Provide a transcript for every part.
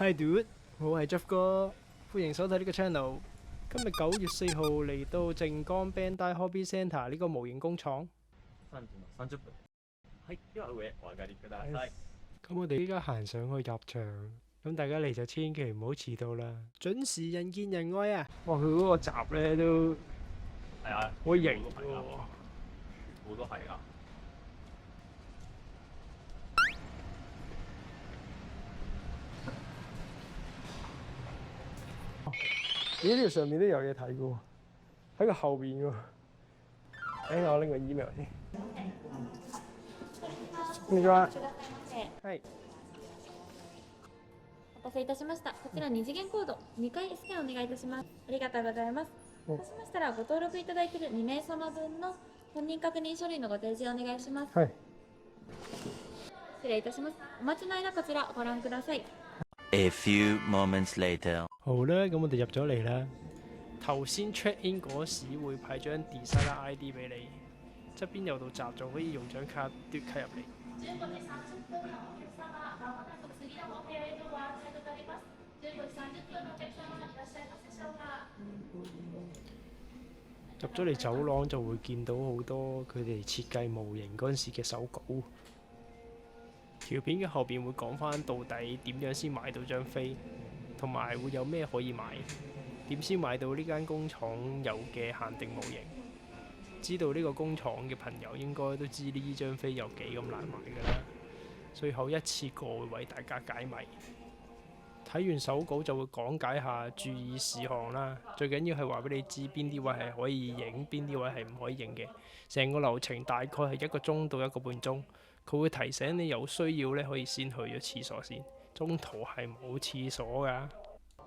Hi dude，我係 Jeff 哥，歡迎收睇呢個 channel。今日9月4號嚟到靜岡 Bandai Hobby Center 呢個模型工廠。3時の30分。はい、では上お上がりください。咁我哋依家行上去入場，咁大家嚟就千祈唔好遲到啦。準時人見人愛啊！哇，佢嗰個閘咧都係啊，好型全喎。部都係㗎。咦？呢度上面都有嘢睇嘅喎，喺個後邊喎。我拎個 email 先。こんにちは。はい。お待たせいたしました。こちら2次元コード2回スキャンお願いいたします。ありがとうございます。そうしましたらご登録いただいている2名様分の本人確認書類のご提示をお願いします。係。失禮いたします。お待ちの間こちらご覧ください。A few moments later. 好啦，咁我哋入咗嚟啦。頭先 check in 嗰時會派張 designer ID 俾你，側邊有道閘仲可以用張卡嘟卡入嚟。15時30分のお客様、まもなく次のお部屋へとご案内となります。15時30分のお客様いらっしゃいますでしょうか。入咗嚟走廊就會見到好多佢哋設計模型嗰陣時嘅手稿。條片嘅後邊會講翻到底點樣先買到張飛，同埋會有咩可以買，點先買到呢間工廠有嘅限定模型。知道呢個工廠嘅朋友應該都知呢張飛有幾咁難買㗎啦，最後一次過會為大家解謎。睇完手稿就會講解下注意事項啦，最緊要係話俾你知邊啲位係可以影，邊啲位係唔可以影嘅。成個流程大概係1個鐘到1個半鐘。佢會提醒你有需要咧，可以先去咗廁所先。中途係冇廁所㗎。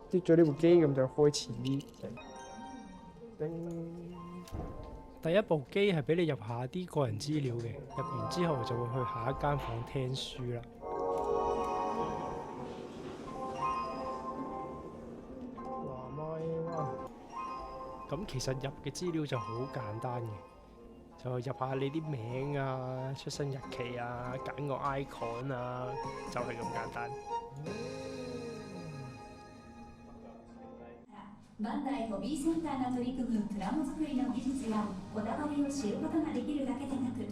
接咗呢部機咁就開始。第一部機係俾你入下啲個人資料嘅，入完之後就會去下一間房聽書啦。咁其實入嘅資料就好簡單嘅。就入下你啲名啊、出生日期啊、揀個 icon 啊，就係咁簡單。バンダイホビーセンターが取り組むプラモ作りの技術やこだわりを知ることができるだけでなく、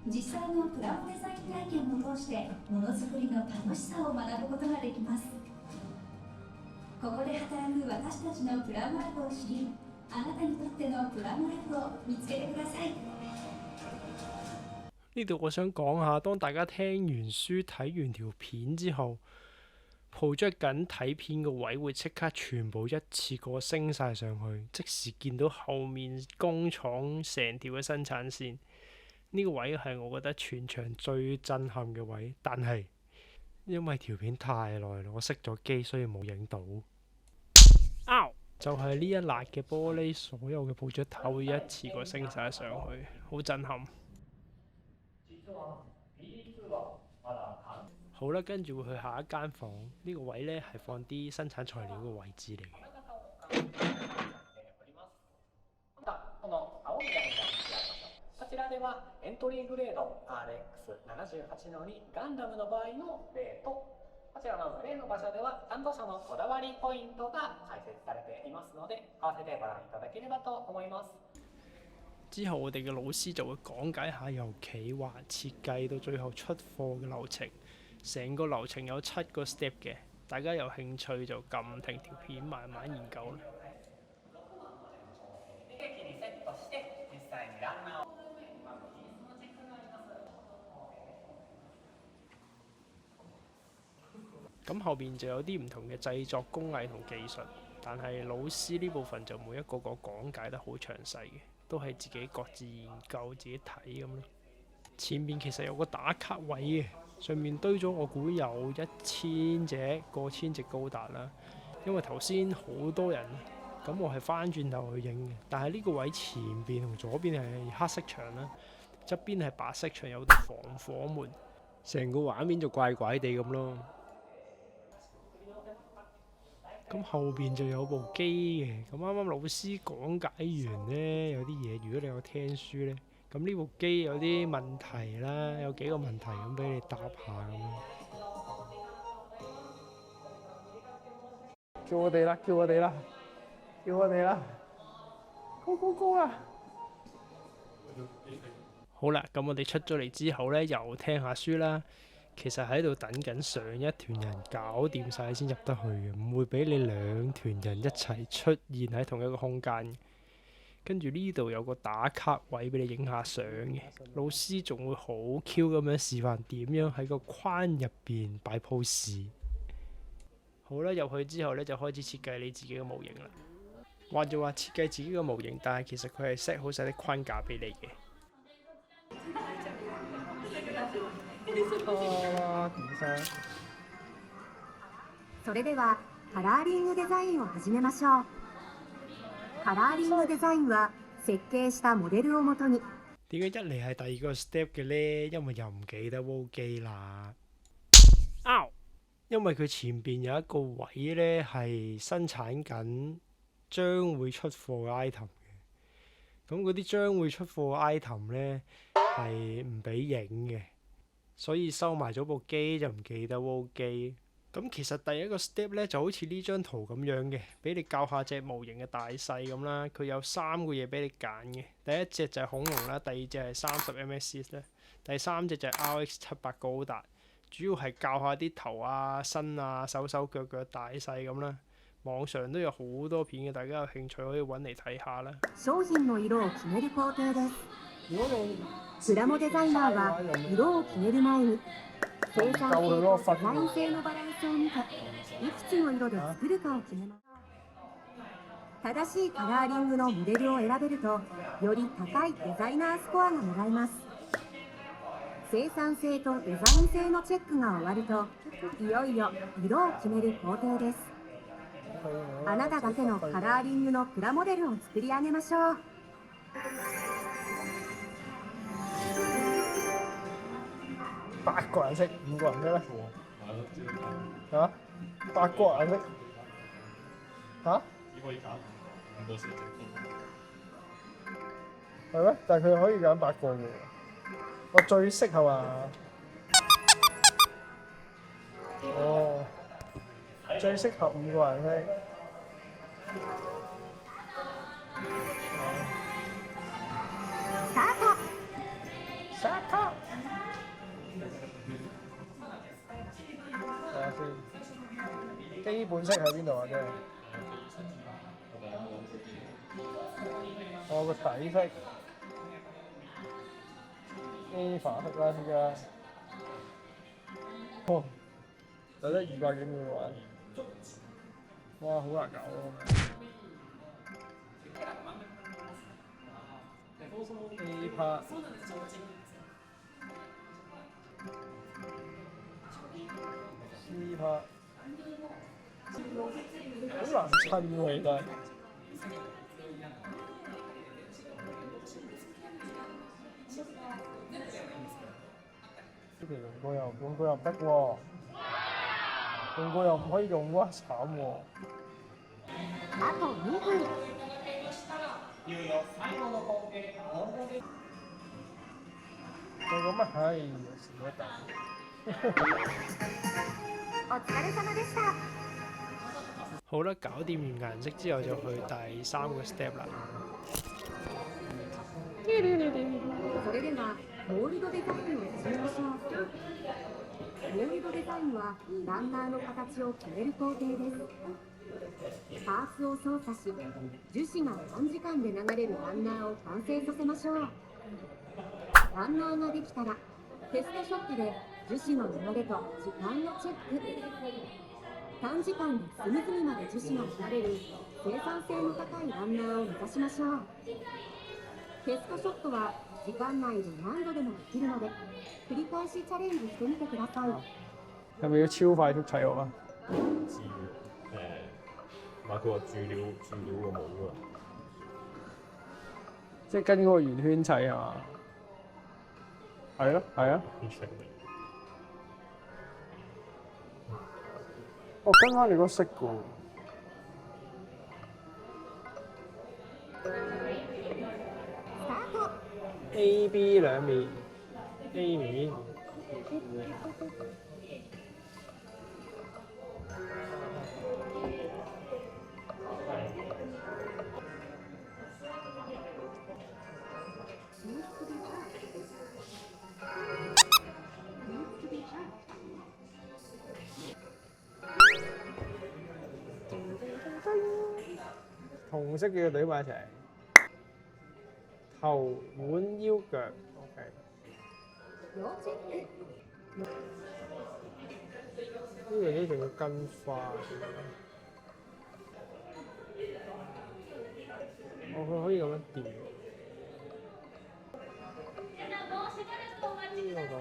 実際のプラモデザイン体験を通してものづくりの楽しさを学ぶことができます。ここで働く私たちのプラモラボを知り、あなたにとってのプラモラボを見つけてください。呢度我想講下，當大家聽完書睇完條片之後，project緊睇片個位會即刻全部一次過升晒上去，即時見到後面工廠成條嘅生產線。呢個位係我覺得全場最震撼嘅位，但係因為條片太耐啦，我熄咗機，所以冇影到。就係呢一辣嘅玻璃，所有嘅project頭會一次過升晒上去，好震撼。好啦，跟住會去下一間房，呢個位呢係放啲生產材料嘅位置嚟嘅。こちらではエントリーグレード RX78 の2ガンダムの場合の例と、こちらのグレーの場所では担当者のこだわりポイントが解説されていますので、合わせてご覧いただければと思います。之後我哋嘅老師就會講解下由企劃設計到最後出貨嘅流程，成個流程有7個 step 嘅，大家有興趣就撳停條片慢慢研究啦。咁後邊就有啲唔同嘅製作工藝同技術，但係老師呢部分就每一個講解得好詳細嘅，都係自己各自研究、自己睇咁咯。前面其實有個打卡位嘅，上面堆咗我估有1000隻、過千隻高達啦。因為頭先好多人，咁我係翻轉頭去影嘅，但係呢個位前邊同左邊係黑色牆啦，側邊係白色牆，有道防火門，成個畫面就怪怪地咁咯。咁後邊就有部機嘅，咁啱啱老師講解完呢，有啲嘢如果你有聽書呢，咁呢部機有啲問題啦，有幾個問題咁俾你答下咁咯。叫我哋啦，叫我哋啦，叫我哋啦，Go Go Go 啊！好啦，咁我哋出咗嚟之後呢，又聽下書啦。其實喺度等緊上一團人搞掂晒先入得去嘅，唔會俾你兩團人一齊出現喺同一個空間。跟住呢度有個打卡位俾你影下相嘅，老師仲會好 Q 咁樣示範點樣喺個框入邊擺 pose。好啦，入去之後呢，就開始設計你自己嘅模型啦。話就話設計自己嘅模型，但係其實佢係 set 好晒啲框架俾你嘅。それではカラーリングデザインを始めましょう。カラーリングデザインは設計したモデルをもとに。點解一嚟係第二個 step 嘅呢？因為又唔記得 WO 機啦。因為佢前邊有一個位呢係生產緊將會出貨嘅 item 嘅。咁嗰啲將會出貨嘅 item 呢係唔俾影嘅，所以收埋咗部機就唔記得 WO 機。咁其實第一個 step 呢就好似呢張圖咁樣嘅，俾你校下隻模型嘅大細咁啦。佢有3個嘢俾你揀嘅，第一隻就係恐龍啦，第二隻係30 MSC 咧，第三隻就係 RX78 高達。主要係校下啲頭啊、身啊、手腳大細咁啦。網上都有好多片嘅，大家有興趣可以揾嚟睇下啦。商品の色を決める工程です。プラモデザイナーは色を決める前に生産性とデザイン性のバランスを見ていくつの色で作るかを決めます。正しいカラーリングのモデルを選べるとより高いデザイナースコアがもらえます。生産性とデザイン性のチェックが終わるといよいよ色を決める工程です。あなただけのカラーリングのプラモデルを作り上げましょう。8個顏色，5個顏色咧？嚇？8個顏色嚇？可以揀5個色整。係咩？但係佢可以揀8個嘅喎。我最適合啊！哦，最適合5個顏色。スタート。睇下先，基本色喺邊度啊？即係我個底色 A 法色啦，依家哦，有得200幾秒玩，哇，好難搞啊！ A part C part 好難襯喎，其實。呢條用過又唔得喎，用過又唔可以用喎，慘喎。あと2分。就咁啊，唉，時一大。お疲れ様でした。好啦，搞掂完顏色之後就去第3個 step 啦。それではモールドデザインを始めましょう。モールドデザインはランナーの形を決める工程です。パーツを操作し、樹脂が短時間で流れるランナーを完成させましょう。ランナーができたらテストショットで樹脂の流れと時間をチェック。短時間で隅々まで樹脂が流れる生産性の高いランナーを目指しましょう。テストショットは時間內で何度でもできるので繰り返しチャレンジしてみてください。係咪要超快速砌我啊？至於買佢個注料個帽啊，即係跟嗰個圓圈砌係嘛？係咯，係啊。我跟翻你嗰色嘅喎。A、B 兩面 ，A 面。紅色嘅隊埋一齊，頭碗腰腳，OK。要チェック。呢個都仲要跟花，佢可以咁樣調。呢個咁嘅，呢個咁嘅。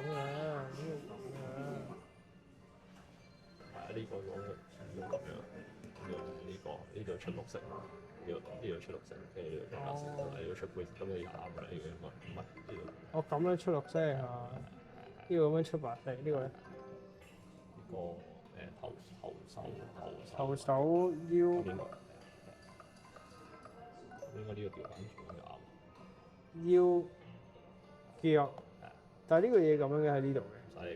係啊，呢個用咁樣，呢度出綠色，呢度出綠色，跟住呢度加色，呢度出灰色，咁你啱㗎啦，呢個應該唔係呢度。我咁樣出綠色係嘛？呢個咁樣出白色，呢個咧？呢個頭手腰應該呢個調翻轉咁就啱。腰腳，但係呢個嘢咁樣嘅喺呢度嘅，唔使理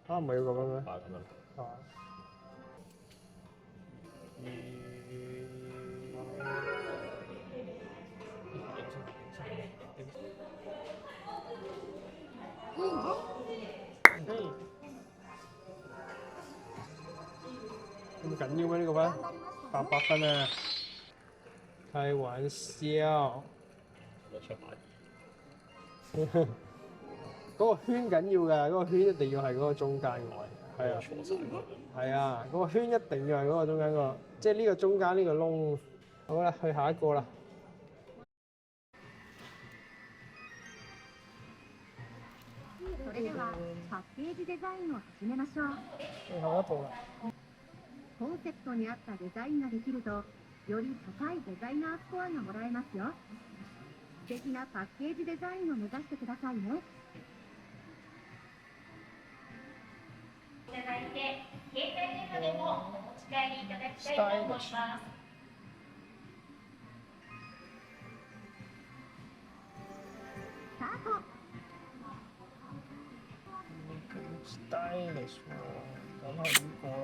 唔係要咁樣咩？係咁樣。係嘛？咁緊要咩呢個分？800分啊！開玩笑。我出牌。嗰個圈緊要㗎，嗰個圈一定要係嗰個中間嘅位。係啊，錯晒嗰係啊，嗰個圈一定要係嗰個中間個，即係呢個中間呢個窿。好啦，去下一個啦。それではパッケージデザインを始めましょう。最後一步啦。コンセプトに合ったデザインができると、より高いデザイナースコアがもらえますよ。素敵なパッケージデザインを目指してくださいね。いただいて、携帯電話でもお持ち帰りいただきたいと思います。スタート。stylish 喎，梗係呢個啦。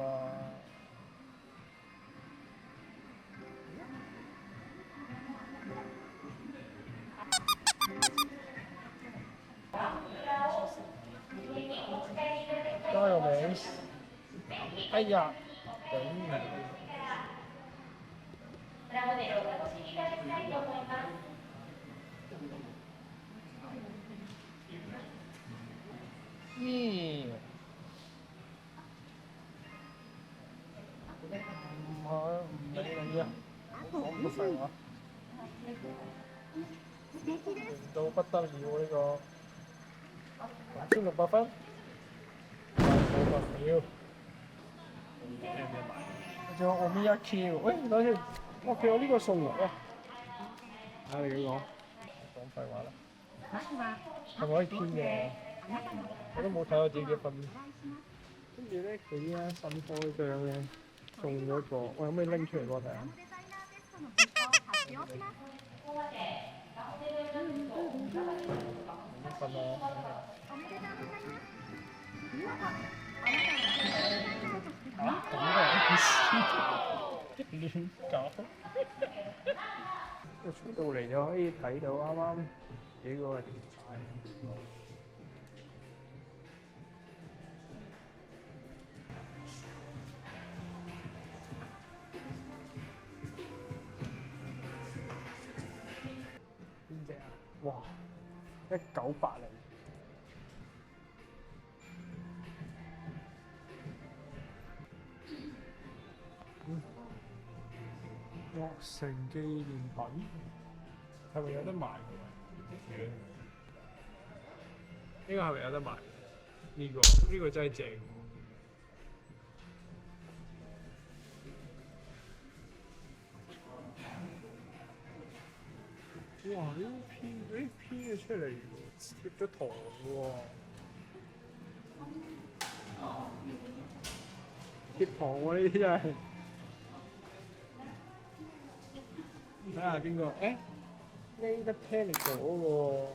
加油名！哎呀，頂唔プラモデルをお楽しみいただきたいと思います。咦？唔理你啊！講乜廢話？到不得了呢個，8600分，冇不了。仲有我咪一 Q，喂，等先，我叫我呢個送喎，喂，睇你點講？講廢話啦，まずは係咪可以編嘅？あなたの我都冇睇我自己嘅分。お願いします。跟住咧，佢依家新開張咧，送咗個，我可唔可以拎出嚟俾我睇下？デザイナーテストの結果を発表します。分啊！おめでとうございます。見事、あなたはデザイナーとして咁嘅意思，亂搞。出到嚟就可以睇到啱啱幾個條塊。邊隻啊？哇！1980。樂城紀念品係咪有得賣㗎？呢個係咪有得賣？呢個真係正。哇！呢編咗出嚟喎，貼咗圖喎。貼圖喎，呢啲真係。睇下邊個？誒呢得 panic 咗喎！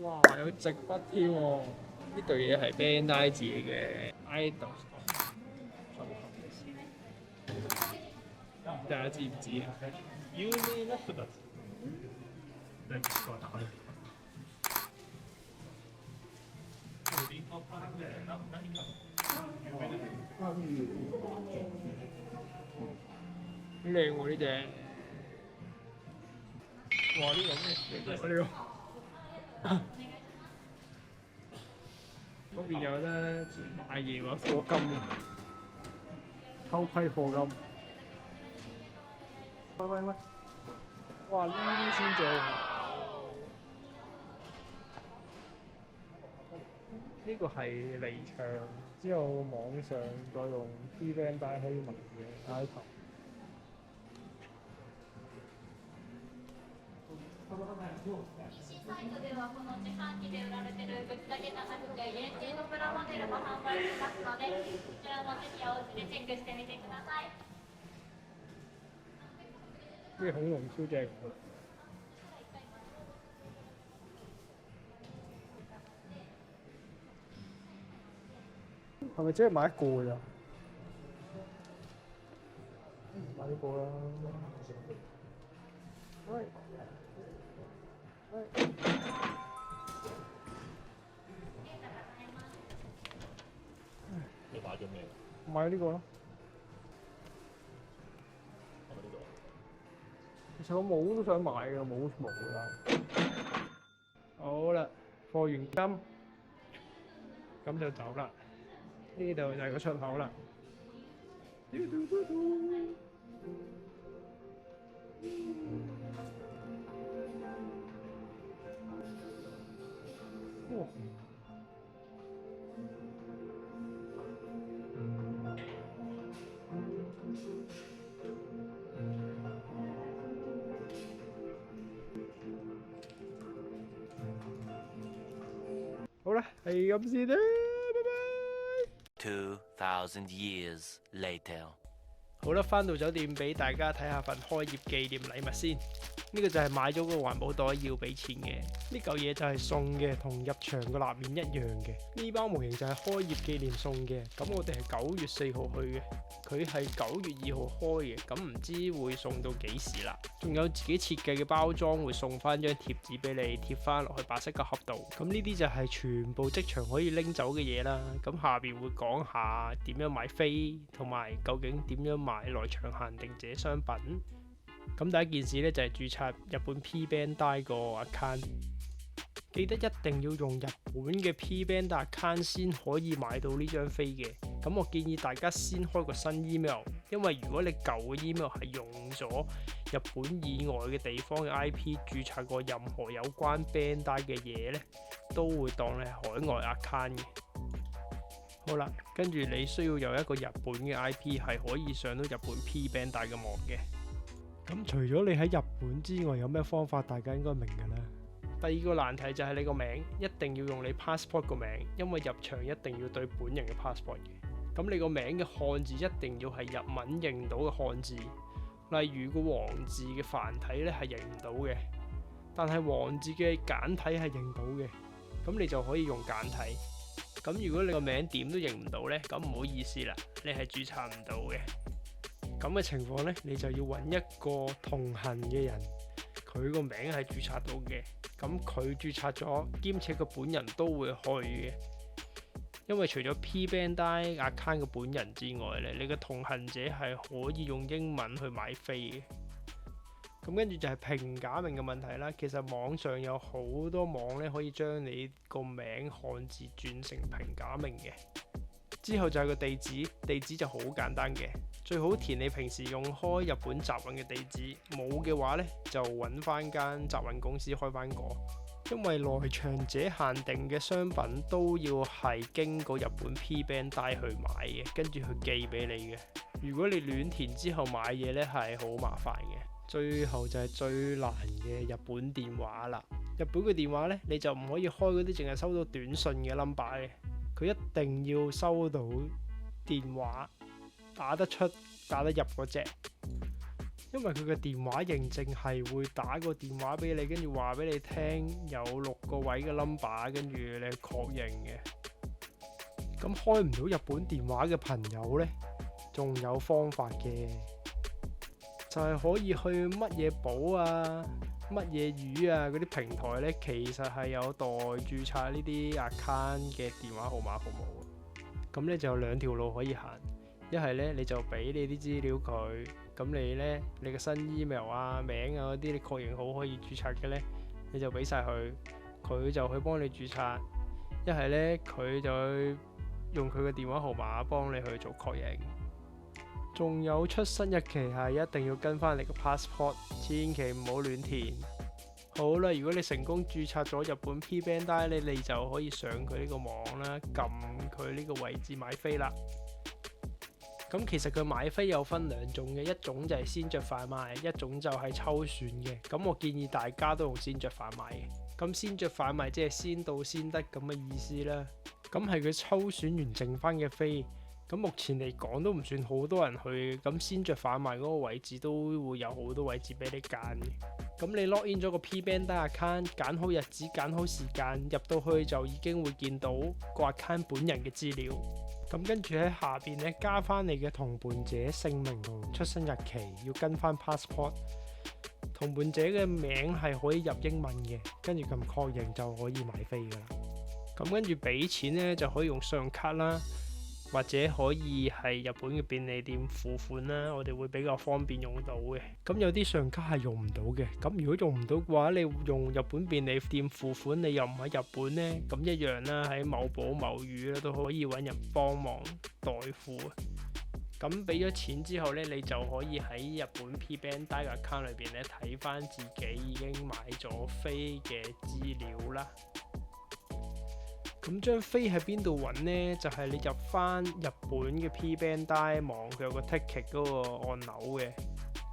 哇，有直筆添喎！呢對嘢係 Bandai 自己嘅 idol。大家知唔知啊？有名な人たち。何使わない？何か有名な人。靚喎呢隻，哇呢個咩？呢個嗰邊有得買嘢喎，課金喎，偷窺課金。喂，哇呢啲先正。呢個係離場之後網上再用 P-band 帶可以紋嘅 item。EC サイトではこの自販機で売られてるグッズだけじゃなくて限定のプラモデルも販売しますので、こちらもぜひお家でチェックしてみてください。呢個恐龍超正喎。係咪只係買一個㗎咋？買呢個啦。喂。你買咗咩？買呢個咯。係咪呢度？其實我帽都想買㗎，冇毛㗎。好啦，貨完金，咁就走啦。呢度就係個出口啦。好啦，係咁先啦，拜拜。2,000 years later. 好啦，翻到酒店俾大家睇下份開業紀念禮物先。呢個就係買咗個環保袋要俾錢嘅，呢嚿嘢就係送嘅，同入場個立面一樣嘅。呢包模型就係開業紀念送嘅，咁我哋係9月4號去嘅，佢係9月2號開嘅，咁唔知會送到幾時啦。仲有自己設計嘅包裝會送翻張貼紙俾你貼翻落去白色嘅盒度。咁呢啲就係全部即場可以拎走嘅嘢啦。咁下邊會講下點樣買飛，同埋究竟點樣買來場限定者商品。咁第一件事咧就係註冊日本 P-Bandai 個 account， 記得一定要用日本嘅 P-Bandai account 先可以買到呢張飛嘅。咁我建議大家先開個新 email， 因為如果你舊嘅 email 係用咗日本以外嘅地方嘅 IP 註冊過任何有關 Bandai 嘅嘢咧，都會當你係海外 account 嘅。好啦，跟住你需要有一個日本嘅 IP 係可以上到日本 P-Bandai 嘅網嘅。咁除咗你喺日本之外，有咩方法大家應該明㗎啦？第二個難題就係你個名一定要用你 passport 個名，因為入場一定要對本人嘅 passport 嘅。咁你個名嘅漢字一定要係日文認到嘅漢字，例如個王字嘅繁體咧係認唔到嘅，但係王字嘅簡體係認到嘅，咁你就可以用簡體。咁如果你個名點都認唔到咧，咁唔好意思啦，你係註冊唔到嘅。咁嘅情況呢，你就要揾一個同行嘅人，佢個名係註冊到嘅，咁佢註冊咗，兼且佢本人都會去嘅。因為除咗 P-Bandai account 嘅本人之外咧，你嘅同行者係可以用英文去買飛嘅。咁跟住就係平假名嘅問題啦。其實網上有好多網咧可以將你個名漢字轉成平假名嘅。之後就係個地址，地址就好簡單嘅。最好填你平時用開日本集運嘅地址，冇嘅話呢，就揾翻間集運公司開翻個，因為來場者限定嘅商品都要係經過日本 P-Bandai 去買嘅，跟住佢寄俾你嘅。如果你亂填之後買嘢呢，係好麻煩嘅。最後就係最難嘅日本電話啦。日本嘅電話呢，你就唔可以開嗰啲淨係收到短信嘅 number 嘅，佢一定要收到電話。打得出打得入嗰隻，因為佢嘅電話認證係會打個電話俾你，跟住話俾你聽有6個位嘅 number， 跟住你確認嘅。咁開唔到日本電話嘅朋友呢，仲有方法嘅，就係可以去乜嘢寶啊、乜嘢魚啊嗰啲平台呢，其實係有代註冊呢啲 account 嘅電話號碼服務。咁呢就有2條路可以行。一係咧，你就俾你啲資料佢，咁你呢，你嘅新 email 啊、名啊嗰啲，你確認好可以註冊嘅呢，你就俾晒佢，佢就去幫你註冊。一係呢，佢就去用佢嘅電話號碼幫你去做確認。仲有出生日期係一定要跟翻你嘅 passport， 千祈唔好亂填。好啦，如果你成功註冊咗日本 P Bandai 咧，你就可以上佢呢個網啦，撳佢呢個位置買飛啦。咁其實佢買飛有分兩種嘅，一種就係先着快買，一種就係抽選嘅。咁我建議大家都用先着快買嘅。咁先着快買即係先到先得咁嘅意思啦。咁係佢抽選完剩翻嘅飛。咁目前嚟講都唔算好多人去，咁先着販賣嗰個位置都會有好多位置俾你揀嘅。咁你 log in 咗個 P Bandai account， 揀好日子，揀好時間，入到去就已經會見到個 account 本人嘅資料。咁跟住喺下邊咧加翻你嘅同伴者姓名同出生日期，要跟翻 passport。同伴者嘅名係可以入英文嘅，跟住撳確認就可以買飛噶啦。咁跟住俾錢咧就可以用信用卡啦。或者可以係日本嘅便利店付款啦，我哋會比較方便用到嘅。咁有啲信用卡係用唔到嘅，咁如果用唔到嘅話，你用日本便利店付款，你又唔喺日本呢，咁一樣啦，喺某寶某魚咧都可以揾人幫忙代付。咁俾咗錢之後呢，你就可以喺日本 P Bandai 嘅 account 裏邊咧睇翻自己已經買咗飛嘅資料啦。咁張飛喺邊度揾呢？就係你入翻日本嘅 P Bandai 網，佢有個 ticket 嗰個按鈕嘅。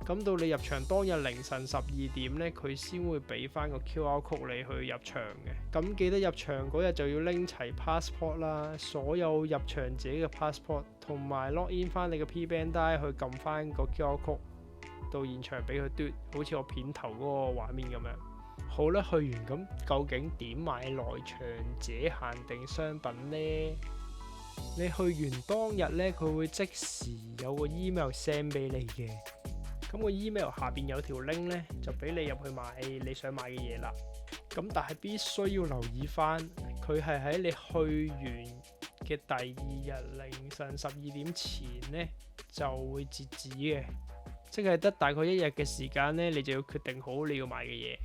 咁到你入場當日凌晨12點呢，佢先會俾翻個 QR code 你去入場嘅。咁記得入場嗰日就要拎齊 passport 啦，所有入場者嘅 passport， 同埋 log in 翻你嘅 P Bandai 去撳翻個 QR code， 到現場俾佢嘟，好似我片頭嗰個畫面咁樣。好啦，去完咁究竟點買來場者限定商品呢？你去完當日呢，佢會即時有個 email send 俾你嘅。咁個 email 下邊有條 link 呢，就俾你入去買你想買嘅嘢啦。咁但係必須要留意翻，佢係喺你去完嘅第二日凌晨12點前呢就會截止嘅，即係得大概一日嘅時間呢，你就要決定好你要買嘅嘢。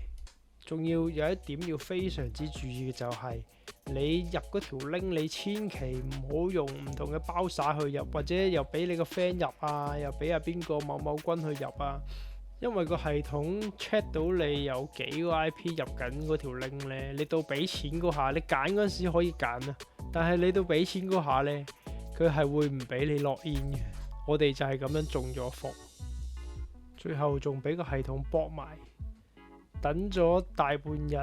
仲要有一點要非常之注意嘅就係，你入嗰條 link， 你千祈唔好用唔同嘅包撒去入，或者又俾你個 friend 入啊，又俾阿邊個某某君去入啊。因為個系統 check 到你有幾個 IP 入緊嗰條 link 呢，你到俾錢嗰下，你揀嗰陣時可以揀啊，但係你到俾錢嗰下呢，佢係會唔俾你落 in 嘅。我哋就係咁樣中咗伏，最後仲俾個系統駁埋。等咗大半日，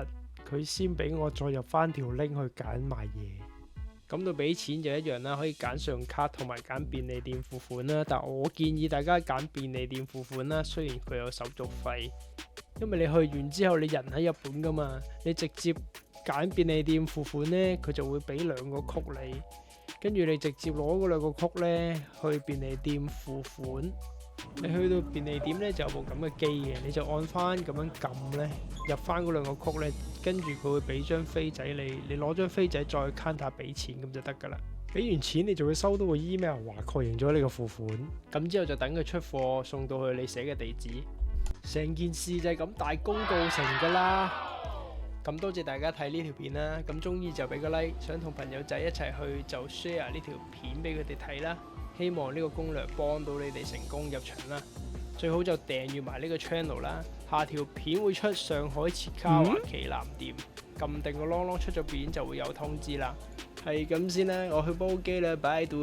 佢先俾我再入翻條 link 去揀買嘢。咁到俾錢就一樣啦，可以揀信用卡同埋揀便利店付款啦。但我建議大家揀便利店付款啦，雖然佢有手續費，因為你去完之後你人喺日本噶嘛，你直接揀便利店付款呢，佢就會俾2個曲你，跟住你直接攞嗰2個曲呢去便利店付款。你去到便利店呢，就有部咁嘅機嘅，你就按翻咁樣撳呢，入翻嗰2個曲呢，跟住佢會俾張飛仔你攞張飛仔再 counter 俾錢咁就得噶啦。俾完錢你就會收到個 email 話確認咗你個付款，咁之後就等佢出貨送到去你寫嘅地址。成件事就係咁大功告成噶啦。咁多謝大家睇呢條片啦，咁中意就俾個 like， 想同朋友仔一齊去就 share 呢條片俾佢哋睇啦。希望呢個攻略幫到你哋成功入場啦，最好就訂閱埋呢個 channel 啦。下條片會出上海切卡華旗艦店，撳定個啷啷出咗片就會有通知啦。係咁先啦，我去煲機啦，拜拜。